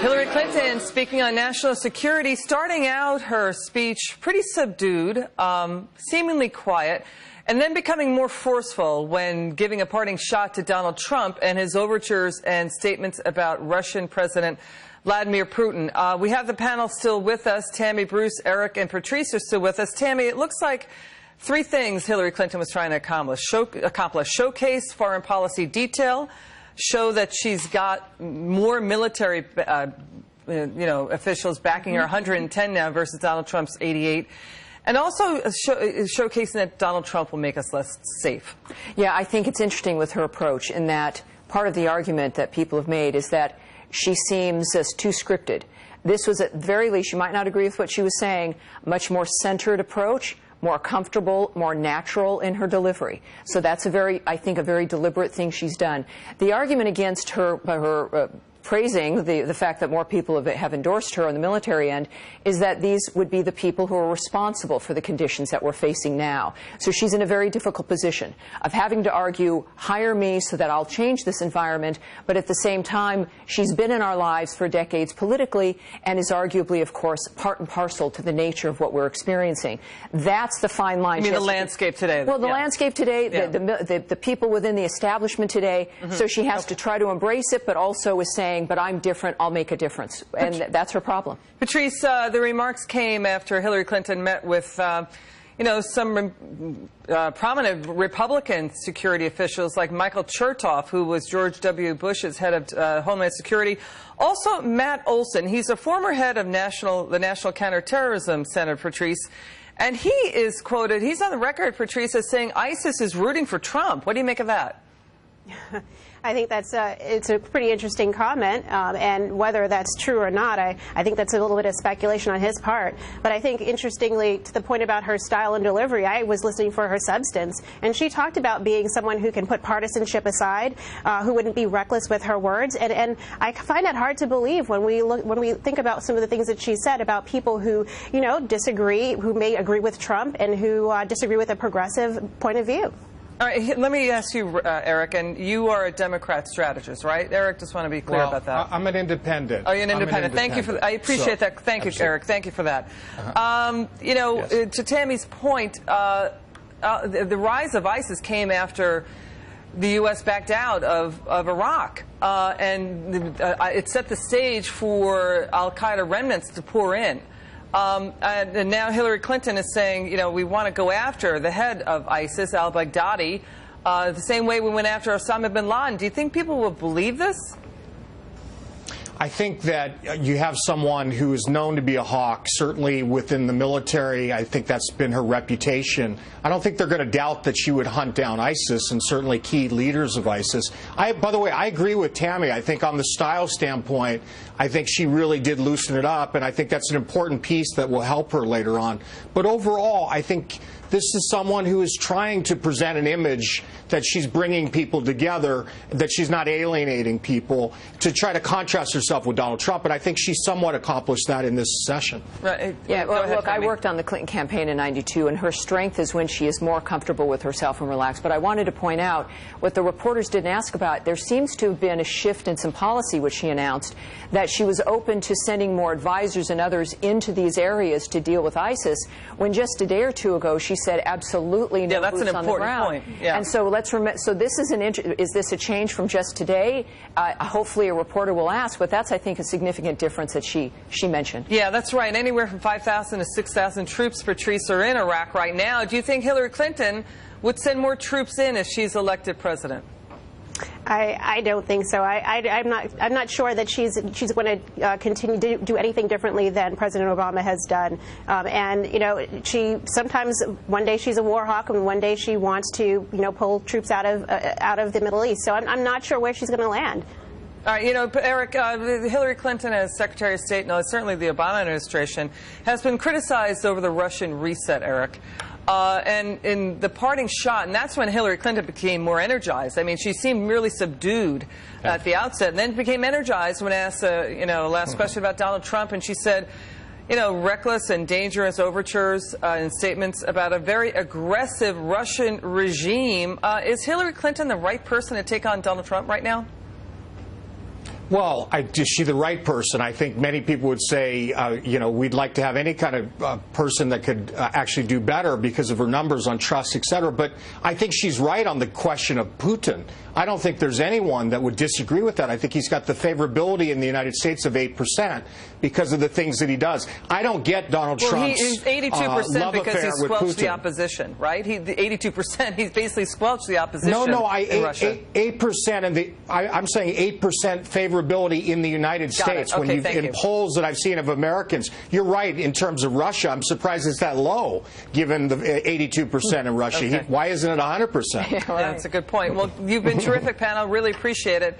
Hillary Clinton speaking on national security, starting out her speech pretty subdued, seemingly quiet, and then becoming more forceful when giving a parting shot to Donald Trump and his overtures and statements about Russian President Vladimir Putin. We have the panel still with us. Tammy, Bruce, Eric, and Patrice are still with us. Tammy, it looks like three things Hillary Clinton was trying to accomplish. Showcase foreign policy detail, show that she's got more military officials backing her, 110 now versus Donald Trump's 88. And also showcasing that Donald Trump will make us less safe. Yeah, I think it's interesting with her approach in that part of the argument that people have made is that she seems as too scripted. This was, at the very least, you might not agree with what she was saying, a much more centered approach, more comfortable, more natural in her delivery. So that's I think, a very deliberate thing she's done. The argument against her praising the fact that more people have endorsed her on the military end is that these would be the people who are responsible for the conditions that we're facing now. So she's in a very difficult position of having to argue, hire me so that I'll change this environment, but at the same time, she's been in our lives for decades politically and is arguably, of course, part and parcel to the nature of what we're experiencing. That's the fine line. You mean the landscape today? Well, the landscape today, the people within the establishment today, so she has to try to embrace it, but also is saying, but I'm different, I'll make a difference. And that's her problem. Patrice, the remarks came after Hillary Clinton met with, some prominent Republican security officials like Michael Chertoff, who was George W. Bush's head of Homeland Security. Also, Matt Olson. He's a former head of the National Counterterrorism Center, Patrice. And he is quoted, he's on the record, Patrice, as saying ISIS is rooting for Trump. What do you make of that? I think it's a pretty interesting comment, and whether that's true or not, I think that's a little bit of speculation on his part. But I think, interestingly, to the point about her style and delivery, I was listening for her substance, and she talked about being someone who can put partisanship aside, who wouldn't be reckless with her words, and I find that hard to believe when we think about some of the things that she said about people who disagree, who may agree with Trump, and who disagree with a progressive point of view. All right, let me ask you, Eric, and you are a Democrat strategist, right? Eric, just want to be clear about that. I'm an independent. Oh, you're an independent. Thank you for that. I appreciate that. Thank you, Eric. Thank you for that. Yes. To Tammy's point, the rise of ISIS came after the U.S. backed out of Iraq, and it set the stage for al-Qaeda remnants to pour in. And now Hillary Clinton is saying, we want to go after the head of ISIS, al-Baghdadi, the same way we went after Osama bin Laden. Do you think people will believe this? I think that you have someone who is known to be a hawk, certainly within the military. I think that's been her reputation. I don't think they're going to doubt that she would hunt down ISIS and certainly key leaders of ISIS. By the way, I agree with Tammy. I think on the style standpoint, I think she really did loosen it up, and I think that's an important piece that will help her later on. But overall, I think this is someone who is trying to present an image that she's bringing people together, that she's not alienating people, to try to contrast herself with Donald Trump. And I think she's somewhat accomplished that in this session. Right. Yeah, well, look, I worked on the Clinton campaign in '92, and her strength is when she is more comfortable with herself and relaxed. But I wanted to point out what the reporters didn't ask about. There seems to have been a shift in some policy, which she announced, that she was open to sending more advisors and others into these areas to deal with ISIS, when just a day or two ago she said absolutely no boots on the ground. Yeah. And so let's remember. So this is this a change from just today? Hopefully, a reporter will ask. But that's, I think, a significant difference that she mentioned. Yeah, that's right. Anywhere from 5,000 to 6,000 troops, Patrice, are in Iraq right now. Do you think Hillary Clinton would send more troops in if she's elected president? I don't think so. I'm not sure that she's going to continue to do anything differently than President Obama has done. And she sometimes one day she's a war hawk, and one day she wants to pull troops out of the Middle East. So I'm not sure where she's going to land. All right, Eric, Hillary Clinton as Secretary of State, and certainly the Obama administration, has been criticized over the Russian reset, Eric. And in the parting shot, and that's when Hillary Clinton became more energized. I mean, she seemed really subdued at the outset, and then became energized when asked, last question about Donald Trump, and she said, reckless and dangerous overtures and statements about a very aggressive Russian regime. Is Hillary Clinton the right person to take on Donald Trump right now? Well, is she the right person? I think many people would say, you know, we'd like to have any kind of person that could actually do better because of her numbers on trust, et cetera. But I think she's right on the question of Putin. I don't think there's anyone that would disagree with that. I think he's got the favorability in the United States of 8% because of the things that he does. I don't get Donald Trump's he's 82% love because affair he with squelched the Putin. opposition, right? The 82%, he's basically squelched the opposition No, in Russia. 8%, and I'm saying 8% favorability in the United States. Okay, When in polls that I've seen of Americans, you're right in terms of Russia. I'm surprised it's that low, given the 82% in Russia. Okay. Why isn't it 100%? Yeah, that's a good point. Well, you've been terrific, panel. Really appreciate it.